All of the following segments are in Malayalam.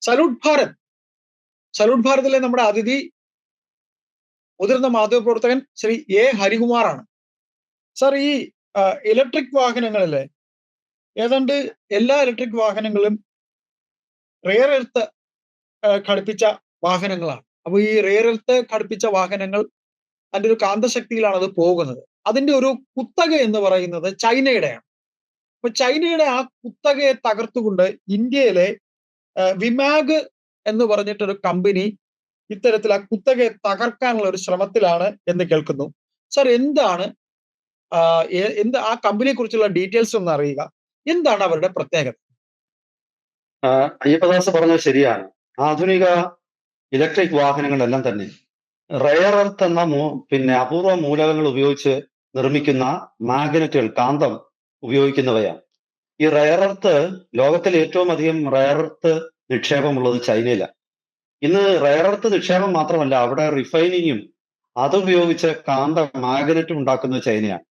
സല്യൂട്ട് ഭാരത്. സല്യൂട്ട് ഭാരതിലെ നമ്മുടെ അതിഥി മുതിർന്ന മാധ്യമപ്രവർത്തകൻ ശ്രീ എ ഹരികുമാറാണ്. സാർ, ഈ ഇലക്ട്രിക് വാഹനങ്ങളിലെ ഏതാണ്ട് എല്ലാ ഇലക്ട്രിക് വാഹനങ്ങളും റെയർ എർത്ത് ഘടിപ്പിച്ച വാഹനങ്ങളാണ്. അപ്പൊ ഈ റെയർ എർത്ത് ഘടിപ്പിച്ച വാഹനങ്ങൾ അതിന്റെ ഒരു കാന്തശക്തിയിലാണ് അത് പോകുന്നത്. അതിന്റെ ഒരു കുത്തക എന്ന് പറയുന്നത് ചൈനയുടെയാണ്. അപ്പൊ ചൈനയുടെ ആ കുത്തകയെ തകർത്തുകൊണ്ട് ഇന്ത്യയിലെ വിമാഗ് എന്ന് പറഞ്ഞിട്ടൊരു കമ്പനി ഇത്തരത്തിൽ ആ കുത്തകയെ തകർക്കാനുള്ള ഒരു ശ്രമത്തിലാണ് എന്ന് കേൾക്കുന്നു. സാർ, എന്താണ് ആ കമ്പനിയെ കുറിച്ചുള്ള ഡീറ്റെയിൽസ് ഒന്ന് അറിയുക. എന്താണ് അവരുടെ പ്രത്യേകത? അയ്യപ്പദാസ് പറഞ്ഞത് ശരിയാണ്. ആധുനിക ഇലക്ട്രിക് വാഹനങ്ങളെല്ലാം തന്നെ റെയർ എർത്ത് എന്ന അപൂർവ മൂലകങ്ങൾ ഉപയോഗിച്ച് നിർമ്മിക്കുന്ന മാഗ്നറ്റുകൾ, കാന്തം ഉപയോഗിക്കുന്നവയാണ്. ഈ റെയർ എർത്ത്, ലോകത്തിൽ ഏറ്റവും അധികം റെയർ എർത്ത് നിക്ഷേപമുള്ളത് ചൈനയിലാണ്. ഇന്ന് റെയർ എർത്ത് നിക്ഷേപം മാത്രമല്ല, അവിടെ റിഫൈനിങ്ങും അതുപയോഗിച്ച് മാഗ്നറ്റും ഉണ്ടാക്കുന്നത് ചൈനയാണ്.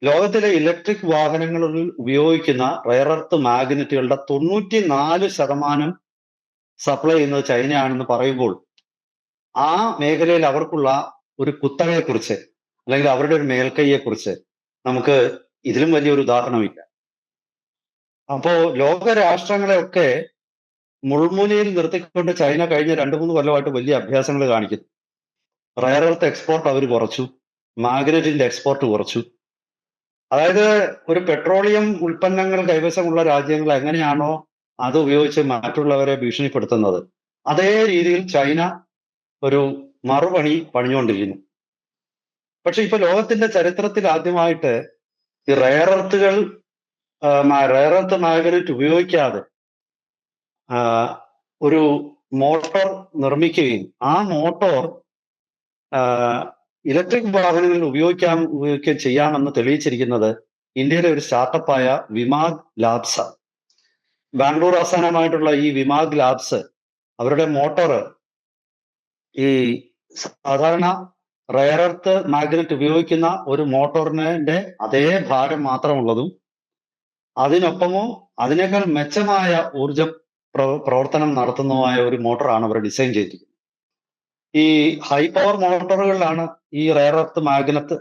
ലോകത്തിലെ ഇലക്ട്രിക് വാഹനങ്ങളിൽ ഉപയോഗിക്കുന്ന റെയർ എർത്ത് മാഗ്നറ്റുകളുടെ 94% സപ്ലൈ ചെയ്യുന്നത് ചൈനയാണെന്ന് പറയുമ്പോൾ ആ മേഖലയിൽ അവർക്കുള്ള ഒരു കുത്തകയെക്കുറിച്ച്, അല്ലെങ്കിൽ അവരുടെ ഒരു മേൽക്കൈയെക്കുറിച്ച് നമുക്ക് ഇതിലും വലിയൊരു ഉദാഹരണമില്ല. അപ്പോ ലോക രാഷ്ട്രങ്ങളെയൊക്കെ മുൾമുനയിൽ നിർത്തിക്കൊണ്ട് ചൈന കഴിഞ്ഞ 2-3 കൊല്ലമായിട്ട് വലിയ അഭ്യാസങ്ങൾ കാണിക്കുന്നു. റെയർ എർത്ത് എക്സ്പോർട്ട് അവർ കുറച്ചു, മാഗ്നറ്റിന്റെ എക്സ്പോർട്ട് കുറച്ചു. അതായത് ഒരു പെട്രോളിയം ഉൽപ്പന്നങ്ങൾ കൈവശമുള്ള രാജ്യങ്ങൾ എങ്ങനെയാണോ അത് ഉപയോഗിച്ച് മറ്റുള്ളവരെ ഭീഷണിപ്പെടുത്തുന്നത്, അതേ രീതിയിൽ ചൈന ഒരു മറുപണി പണിഞ്ഞുകൊണ്ടിരിക്കുന്നു. പക്ഷെ ഇപ്പൊ ലോകത്തിന്റെ ചരിത്രത്തിൽ ആദ്യമായിട്ട് ഈ റെയർ എർത്ത് മാഗ്നറ്റ് ഉപയോഗിക്കാതെ ഒരു മോട്ടോർ നിർമ്മിക്കുകയും ആ മോട്ടോർ ഇലക്ട്രിക് വാഹനങ്ങളിൽ ഉപയോഗിക്കുകയും ചെയ്യാമെന്ന് തെളിയിച്ചിരിക്കുന്നത് ഇന്ത്യയിലെ ഒരു സ്റ്റാർട്ടപ്പായ വിമാഗ് ലാബ്സ്. ബാംഗ്ലൂർ ആസ്ഥാനമായിട്ടുള്ള ഈ വിമാഗ് ലാബ്സ് അവരുടെ മോട്ടോർ ഈ സാധാരണ റെയർ എർത്ത് മാഗ്നറ്റ് ഉപയോഗിക്കുന്ന ഒരു മോട്ടോറിന്റെ അതേ ഭാരം മാത്രമുള്ളതും അതിനൊപ്പമോ അതിനേക്കാൾ മെച്ചമായ ഊർജ പ്രവർത്തനം നടത്തുന്നതുമായ ഒരു മോട്ടോറാണ് അവർ ഡിസൈൻ ചെയ്തിരിക്കുന്നത്. ഈ ഹൈ പവർ മോട്ടോറുകളിലാണ് ഈ റെയർ എർത്ത്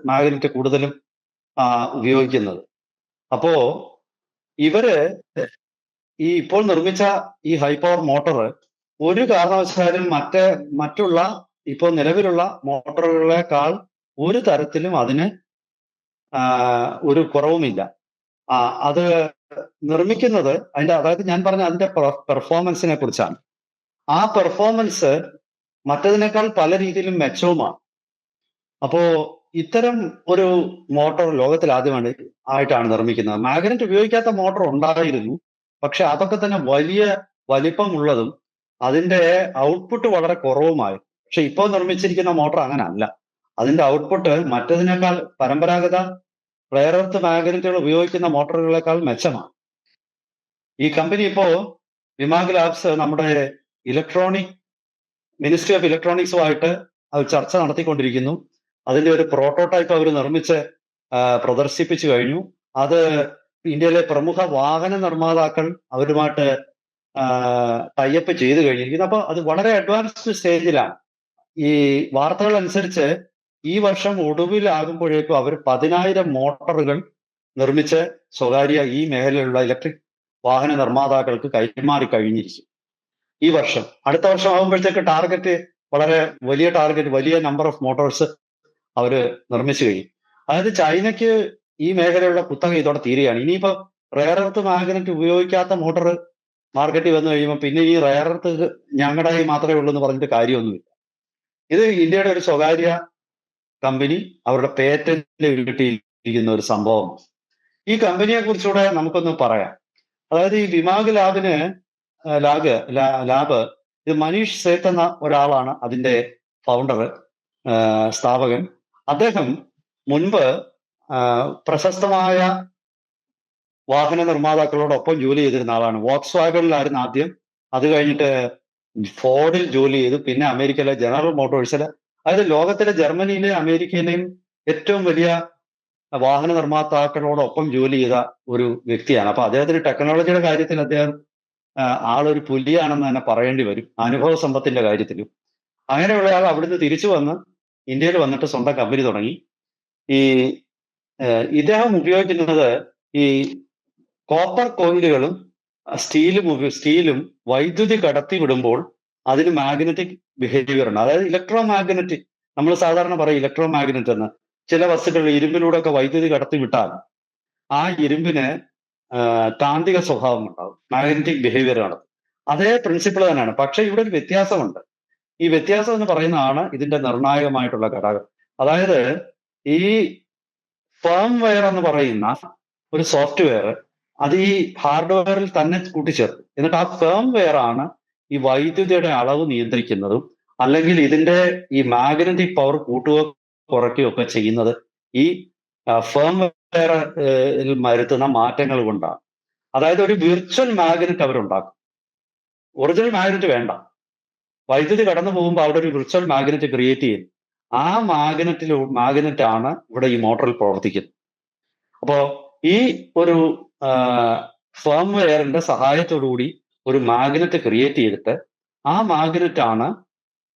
മാഗ്നറ്റ് കൂടുതലും ഉപയോഗിക്കുന്നത്. അപ്പോ ഇവര് ഈ ഇപ്പോൾ നിർമ്മിച്ച ഈ ഹൈ പവർ മോട്ടോർ ഒരു കാരണവശാലും മറ്റുള്ള ഇപ്പോൾ നിലവിലുള്ള മോട്ടോറുകളെക്കാൾ ഒരു തരത്തിലും അതിന് ഒരു കുറവുമില്ല. അത് നിർമ്മിക്കുന്നത് അതായത് ഞാൻ പറഞ്ഞ അതിന്റെ പെർഫോമൻസിനെ കുറിച്ചാണ്. ആ പെർഫോമൻസ് മറ്റതിനേക്കാൾ പല രീതിയിലും മെച്ചവുമാണ്. അപ്പോ ഇത്തരം ഒരു മോട്ടോർ ലോകത്തിൽ ആയിട്ടാണ് നിർമ്മിക്കുന്നത്. മാഗ്നറ്റ് ഉപയോഗിക്കാത്ത മോട്ടോർ ഉണ്ടായിരുന്നു, പക്ഷെ അതൊക്കെ തന്നെ വലിയ വലിപ്പമുള്ളതും അതിന്റെ ഔട്ട്പുട്ട് വളരെ കുറവുമായി. പക്ഷെ ഇപ്പോൾ നിർമ്മിച്ചിരിക്കുന്ന മോട്ടോർ അങ്ങനെ അല്ല. അതിന്റെ ഔട്ട്പുട്ട് മറ്റതിനേക്കാൾ പരമ്പരാഗത റെയർ എർത്ത് മാഗ്നറ്റുകൾ ഉപയോഗിക്കുന്ന മോട്ടോറുകളെക്കാൾ മെച്ചമാണ്. ഈ കമ്പനി ഇപ്പോ വിമാഗ് ലാബ്സ് നമ്മുടെ മിനിസ്ട്രി ഓഫ് ഇലക്ട്രോണിക്സുമായിട്ട് അത് ചർച്ച നടത്തിക്കൊണ്ടിരിക്കുന്നു. അതിന്റെ ഒരു പ്രോട്ടോടൈപ്പ് അവർ നിർമ്മിച്ച് പ്രദർശിപ്പിച്ചു കഴിഞ്ഞു. അത് ഇന്ത്യയിലെ പ്രമുഖ വാഹന നിർമ്മാതാക്കൾ അവരുമായിട്ട് ടൈപ്പ് ചെയ്ത് കഴിഞ്ഞിരിക്കുന്നു. അപ്പൊ അത് വളരെ അഡ്വാൻസ്ഡ് സ്റ്റേജിലാണ്. ഈ വാർത്തകൾ അനുസരിച്ച് ഈ വർഷം ഒടുവിലാകുമ്പോഴേക്കും അവർ 10,000 മോട്ടോറുകൾ നിർമ്മിച്ച് സ്വകാര്യ ഈ മേഖലയിലുള്ള ഇലക്ട്രിക് വാഹന നിർമ്മാതാക്കൾക്ക് കൈമാറി കഴിഞ്ഞിരിക്കും ഈ വർഷം. അടുത്ത വർഷം ആകുമ്പോഴത്തേക്ക് ടാർഗറ്റ് വളരെ വലിയ നമ്പർ ഓഫ് മോട്ടോഴ്സ് അവര് നിർമ്മിച്ചു കഴിയും. അതായത് ചൈനയ്ക്ക് ഈ മേഖലയുള്ള കുത്തക ഇതോടെ തീരുകയാണ്. ഇനിയിപ്പോ റെയർ എർത്ത് മാഗ്നറ്റ് ഉപയോഗിക്കാത്ത മോട്ടോർ മാർക്കറ്റിൽ വന്നു കഴിയുമ്പോൾ പിന്നെ ഈ റെയർ എർത്ത് ഞങ്ങളുടെ കയ്യിൽ മാത്രമേ ഉള്ളൂ എന്ന് പറഞ്ഞിട്ട് കാര്യമൊന്നുമില്ല. ഇത് ഇന്ത്യയുടെ ഒരു സ്വകാര്യ കമ്പനി അവരുടെ പേറ്റന്റ് കിട്ടിയിരിക്കുന്ന ഒരു സംഭവം. ഈ കമ്പനിയെ കുറിച്ചുകൂടെ നമുക്കൊന്ന് പറയാം. അതായത് ഈ വിമാഗ് ലാബ് ഇത് മനീഷ് സേത്ത് എന്ന ഒരാളാണ് അതിന്റെ ഫൗണ്ടർ, സ്ഥാപകൻ. അദ്ദേഹം മുൻപ് പ്രശസ്തമായ വാഹന നിർമ്മാതാക്കളോടൊപ്പം ജോലി ചെയ്തിരുന്ന ആളാണ്. വോക്സ് വാഗണിലായിരുന്നു ആദ്യം, അത് കഴിഞ്ഞിട്ട് ഫോർഡിൽ ജോലി ചെയ്തു, പിന്നെ അമേരിക്കയിലെ ജനറൽ മോട്ടോഴ്സിൽ, അതായത് ലോകത്തിലെ ജർമ്മനിയിലെ അമേരിക്കയിലെയും ഏറ്റവും വലിയ വാഹന നിർമ്മാതാക്കളോടൊപ്പം ജോലി ചെയ്ത ഒരു വ്യക്തിയാണ്. അപ്പൊ അദ്ദേഹത്തിന് ടെക്നോളജിയുടെ കാര്യത്തിൽ അദ്ദേഹം ആളൊരു പുലിയാണെന്ന് തന്നെ പറയേണ്ടി വരും അനുഭവ സമ്പത്തിന്റെ കാര്യത്തിലും. അങ്ങനെയുള്ള ആൾ അവിടുന്ന് തിരിച്ചു വന്ന് ഇന്ത്യയിൽ വന്നിട്ട് സ്വന്തം കമ്പനി തുടങ്ങി. ഈ ഇദ്ദേഹം ഉപയോഗിക്കുന്നത് ഈ കോപ്പർ കോയിലുകളും സ്റ്റീലും വൈദ്യുതി കടത്തി വിടുമ്പോൾ അതിന് മാഗ്നറ്റിക് ബിഹേവിയർ ഉണ്ട്. അതായത് ഇലക്ട്രോ മാഗ്നറ്റിക്, നമ്മൾ സാധാരണ പറയും ഇലക്ട്രോ മാഗ്നറ്റ് എന്ന്. ചില വസ്തുക്കൾ ഇരുമ്പിലൂടെ ഒക്കെ വൈദ്യുതി കടത്തി വിട്ടാൽ ആ ഇരുമ്പിന് കാന്തിക സ്വഭാവം ഉണ്ടാവും, മാഗ്നറ്റിക് ബിഹേവിയർ ആണ്. അതേ പ്രിൻസിപ്പിൾ തന്നെയാണ്. പക്ഷെ ഇവിടെ ഒരു വ്യത്യാസമുണ്ട്. ഈ വ്യത്യാസം എന്ന് പറയുന്നതാണ് ഇതിന്റെ നിർണായകമായിട്ടുള്ള ഘടകം. അതായത് ഈ ഫേം വെയർ എന്ന് പറയുന്ന ഒരു സോഫ്റ്റ്വെയർ അത് ഈ ഹാർഡ്വെയറിൽ തന്നെ കൂട്ടിച്ചേർക്കും. എന്നിട്ട് ആ ഫേം വെയർ ആണ് ഈ വൈദ്യുതിയുടെ അളവ് നിയന്ത്രിക്കുന്നതും അല്ലെങ്കിൽ ഇതിന്റെ ഈ മാഗ്നറ്റിക് പവർ കൂട്ടുകയോ കുറയ്ക്കുകയോ ഒക്കെ ചെയ്യുന്നത് ഈ ഫേം വെയറിൽ വരുത്തുന്ന മാറ്റങ്ങൾ കൊണ്ടാണ്. അതായത് ഒരു വിർച്വൽ മാഗ്നറ്റ് അവരുണ്ടാക്കും. ഒറിജിനൽ മാഗ്നറ്റ് വേണ്ട, വൈദ്യുതി കടന്നു പോകുമ്പോൾ അവിടെ ഒരു വിർച്വൽ മാഗ്നറ്റ് ക്രിയേറ്റ് ചെയ്യും. ആ മാഗ്നറ്റ് ആണ് ഇവിടെ ഈ മോട്ടറിൽ പ്രവർത്തിക്കുന്നത്. അപ്പോ ഈ ഒരു ഫേം വെയറിന്റെ സഹായത്തോടുകൂടി ഒരു മാഗ്നറ്റ് ക്രിയേറ്റ് ചെയ്തിട്ട് ആ മാഗ്നറ്റ് ആണ്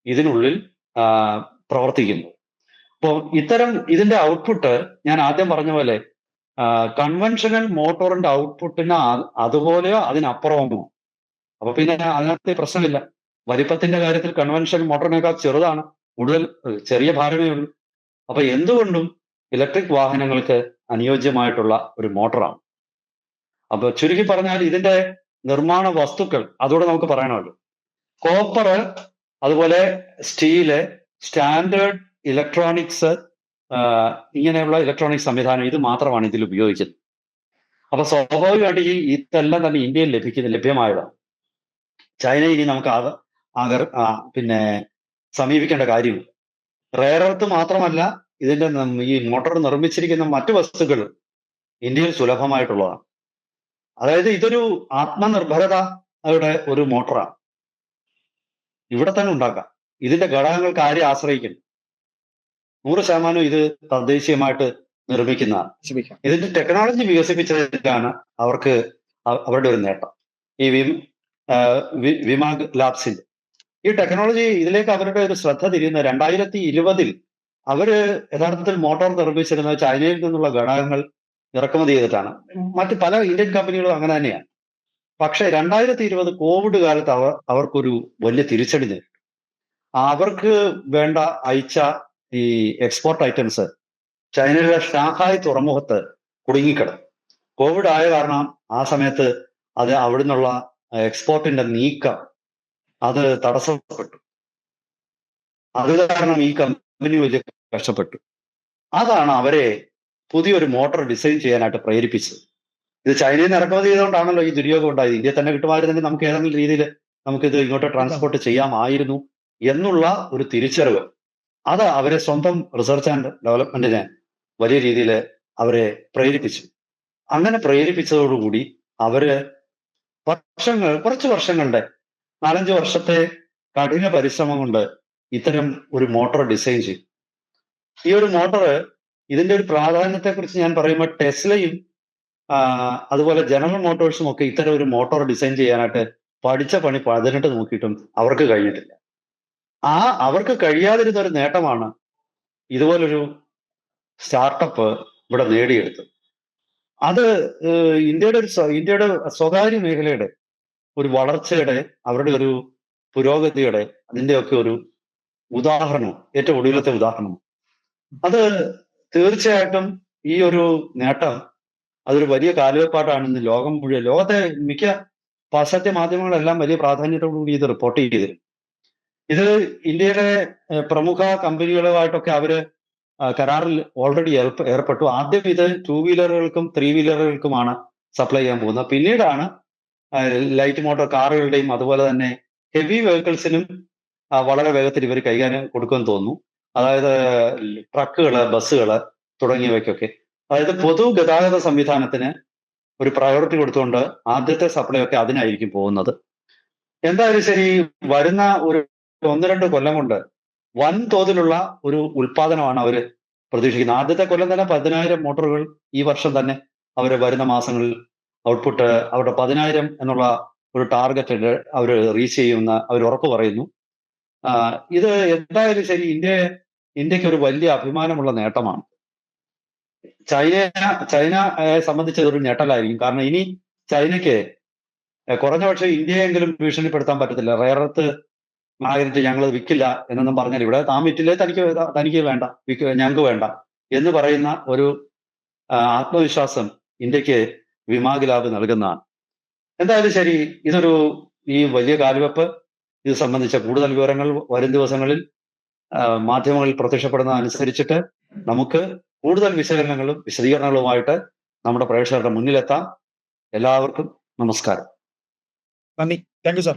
ഇതിനുള്ളിൽ പ്രവർത്തിക്കുന്നത്. അപ്പോൾ ഇതിന്റെ ഔട്ട്പുട്ട് ഞാൻ ആദ്യം പറഞ്ഞ പോലെ കൺവെൻഷണൽ മോട്ടോറിന്റെ ഔട്ട്പുട്ടിന് അതുപോലെയോ അതിനപ്പുറമോ. അപ്പൊ പിന്നെ അതിനകത്ത് പ്രശ്നമില്ല. വലിപ്പത്തിന്റെ കാര്യത്തിൽ കൺവെൻഷണൽ മോട്ടോറിനേക്കാൾ ചെറുതാണ്, കൂടുതൽ ചെറിയ ഭാരമേ ഉള്ളൂ. അപ്പൊ എന്തുകൊണ്ടും ഇലക്ട്രിക് വാഹനങ്ങൾക്ക് അനുയോജ്യമായിട്ടുള്ള ഒരു മോട്ടറാണ്. അപ്പൊ ചുരുക്കി പറഞ്ഞാൽ ഇതിന്റെ നിർമ്മാണ വസ്തുക്കൾ അതുകൂടെ നമുക്ക് പറയണമല്ലോ. കോപ്പർ, അതുപോലെ സ്റ്റീല്, സ്റ്റാൻഡേർഡ് ഇലക്ട്രോണിക്സ്, ഇങ്ങനെയുള്ള ഇലക്ട്രോണിക് സംവിധാനം ഇത് മാത്രമാണ് ഇതിൽ ഉപയോഗിക്കുന്നത്. അപ്പൊ സ്വാഭാവികമായിട്ട് ഇതെല്ലാം തന്നെ ഇന്ത്യയിൽ ലഭ്യമായതാണ്. ചൈന ഇനി നമുക്ക് പിന്നെ സമീപിക്കേണ്ട കാര്യമില്ല. റെയർ എർത്ത് മാത്രമല്ല, ഇതിന്റെ ഈ മോട്ടോർ നിർമ്മിച്ചിരിക്കുന്ന മറ്റു വസ്തുക്കൾ ഇന്ത്യയിൽ സുലഭമായിട്ടുള്ളതാണ്. അതായത് ഇതൊരു ആത്മനിർഭരതയുടെ ഒരു മോട്ടറാണ്. ഇവിടെ തന്നെ ഉണ്ടാക്കാം. ഇതിന്റെ ഘടകങ്ങൾക്ക് ആരെയും ആശ്രയിക്കുന്നു. 100% ഇത് തദ്ദേശീയമായിട്ട് നിർമ്മിക്കുന്നതാണ്. ഇതിന്റെ ടെക്നോളജി വികസിപ്പിച്ചതിലാണ് അവരുടെ ഒരു നേട്ടം. ഈ വിമാഗ് ലാബ്സിന്റെ ഈ ടെക്നോളജി ഇതിലേക്ക് അവരുടെ ഒരു ശ്രദ്ധ തിരിയുന്നത് 2020 അവര് യഥാർത്ഥത്തിൽ മോട്ടോർ നിർമ്മിച്ചിരുന്നത് ചൈനയിൽ നിന്നുള്ള ഘടകങ്ങൾ ഇറക്കുമതി ചെയ്തിട്ടാണ്. മറ്റ് പല ഇന്ത്യൻ കമ്പനികളും അങ്ങനെ തന്നെയാണ്. പക്ഷെ 2020 കോവിഡ് കാലത്ത് അവർക്കൊരു വലിയ തിരിച്ചടി നേരിട്ടു. അവർക്ക് വേണ്ട അയച്ച ഈ എക്സ്പോർട്ട് ഐറ്റംസ് ചൈനയിലെ ഷാങ്ഹായ് തുറമുഖത്ത് കുടുങ്ങിക്കിടന്നു. കോവിഡ് ആയ കാരണം ആ സമയത്ത് അത് അവിടുന്നുള്ള എക്സ്പോർട്ടിന്റെ നീക്കം അത് തടസ്സപ്പെട്ടു. അത് കാരണം ഈ കമ്പനി വലിയ കഷ്ടപ്പെട്ടു. അതാണ് അവരെ പുതിയൊരു മോട്ടോർ ഡിസൈൻ ചെയ്യാനായിട്ട് പ്രേരിപ്പിച്ചത്. ഇത് ചൈനയിൽ നിന്ന് ഇറക്കുമതി ചെയ്തുകൊണ്ടാണല്ലോ ഈ ദുര്യോഗം ഉണ്ടായത്. ഇന്ത്യയിൽ തന്നെ കിട്ടുമായിരുന്നെങ്കിൽ നമുക്ക് ഏതെങ്കിലും രീതിയിൽ നമുക്കിത് ഇങ്ങോട്ട് ട്രാൻസ്പോർട്ട് ചെയ്യാമായിരുന്നു എന്നുള്ള ഒരു തിരിച്ചറിവ് അത് അവരെ സ്വന്തം റിസർച്ച് ആൻഡ് ഡെവലപ്മെന്റിനെ വലിയ രീതിയിൽ അവരെ പ്രേരിപ്പിച്ചു. അങ്ങനെ പ്രേരിപ്പിച്ചതോടുകൂടി അവര് കുറച്ച് വർഷങ്ങളുടെ 4-5 വർഷത്തെ കഠിന പരിശ്രമം കൊണ്ട് ഇത്തരം ഒരു മോട്ടോർ ഡിസൈൻ ചെയ്തു. ഈ ഒരു മോട്ടോർ ഇതിന്റെ ഒരു പ്രാധാന്യത്തെ കുറിച്ച് ഞാൻ പറയുമ്പോൾ ടെസ്ലയും അതുപോലെ ജനറൽ മോട്ടോഴ്സും ഒക്കെ ഇത്തരം ഒരു മോട്ടോർ ഡിസൈൻ ചെയ്യാനായിട്ട് പഠിച്ച പണി 18 നോക്കിയിട്ടും അവർക്ക് കഴിഞ്ഞിട്ടില്ല. അവർക്ക് കഴിയാതിരുന്ന ഒരു നേട്ടമാണ് ഇതുപോലൊരു സ്റ്റാർട്ടപ്പ് ഇവിടെ നേടിയെടുത്തത്. അത് ഇന്ത്യയുടെ സ്വകാര്യ മേഖലയുടെ ഒരു വളർച്ചയുടെ, അവരുടെ ഒരു പുരോഗതിയുടെ അതിന്റെയൊക്കെ ഒരു ഉദാഹരണം, ഏറ്റവും ഒടുവിലത്തെ ഉദാഹരണം. അത് തീർച്ചയായിട്ടും ഈ ഒരു നേട്ടം അതൊരു വലിയ കാൽവെപ്പാട്ടാണ് ഇന്ന് ലോകത്തെ മിക്ക പാശ്ചാത്യ മാധ്യമങ്ങളെല്ലാം വലിയ പ്രാധാന്യത്തോടുകൂടി ഇത് റിപ്പോർട്ട് ചെയ്തിരുന്നു. ഇത് ഇന്ത്യയിലെ പ്രമുഖ കമ്പനികളുമായിട്ടൊക്കെ അവര് കരാറിൽ ഓൾറെഡി ഏർപ്പെട്ടു. ആദ്യം ഇത് 2 വീലറുകൾക്കും 3 വീലറുകൾക്കുമാണ് സപ്ലൈ ചെയ്യാൻ പോകുന്നത്. പിന്നീടാണ് ലൈറ്റ് മോട്ടോർ കാറുകളുടെയും അതുപോലെ തന്നെ ഹെവി വെഹിക്കിൾസിനും വളരെ വേഗത്തിൽ ഇവർ കൈകാര്യം കൊടുക്കുമെന്ന് തോന്നുന്നു. അതായത് ട്രക്കുകള്, ബസ്സുകള് തുടങ്ങിയവയ്ക്കൊക്കെ. അതായത് പൊതുഗതാഗത സംവിധാനത്തിന് ഒരു പ്രയോറിറ്റി കൊടുത്തുകൊണ്ട് ആദ്യത്തെ സപ്ലൈ ഒക്കെ അതിനായിരിക്കും പോകുന്നത്. എന്തായാലും ശരി, വരുന്ന ഒരു 1-2 കൊല്ലം കൊണ്ട് വൻതോതിലുള്ള ഒരു ഉൽപാദനമാണ് അവർ പ്രതീക്ഷിക്കുന്നത്. ആദ്യത്തെ കൊല്ലം തന്നെ 10,000 മോട്ടോറുകൾ ഈ വർഷം തന്നെ അവർ വരുന്ന മാസങ്ങളിൽ ഔട്ട്പുട്ട് അവരുടെ 10,000 എന്നുള്ള ഒരു ടാർഗറ്റ് അവർ റീച്ച് ചെയ്യുന്ന അവർ ഉറപ്പ് പറയുന്നു. ഇത് എന്തായാലും ശരി, ഇന്ത്യക്ക് ഒരു വലിയ അഭിമാനമുള്ള നേട്ടമാണ്. ചൈനയെ സംബന്ധിച്ച് ഒരു ഞെട്ടലായിരിക്കും. കാരണം ഇനി ചൈനയ്ക്ക് കുറഞ്ഞ പക്ഷേ ഇന്ത്യയെങ്കിലും ഭീഷണിപ്പെടുത്താൻ പറ്റത്തില്ല. റെയർ എർത്ത് മാഗ്നറ്റ് ഞങ്ങൾ വിൽക്കില്ല എന്നൊന്നും പറഞ്ഞാൽ ഇവിടെ താൻ വിറ്റില്ലേ, തനിക്ക് വേണ്ട, ഞങ്ങൾക്ക് വേണ്ട എന്ന് പറയുന്ന ഒരു ആത്മവിശ്വാസം ഇന്ത്യക്ക് വിമാഗിലാബ് നൽകുന്നതാണ്. എന്തായാലും ശരി, ഈ വലിയ കാൽവെപ്പ് ഇത് സംബന്ധിച്ച കൂടുതൽ വിവരങ്ങൾ വരും ദിവസങ്ങളിൽ മാധ്യമങ്ങളിൽ പ്രത്യക്ഷപ്പെടുന്ന അനുസരിച്ചിട്ട് നമുക്ക് കൂടുതൽ വിശകലനങ്ങളും വിശദീകരണങ്ങളുമായിട്ട് നമ്മുടെ പ്രേക്ഷകരുടെ മുന്നിലെത്താം. എല്ലാവർക്കും നമസ്കാരം. നന്ദി. Thank you sir.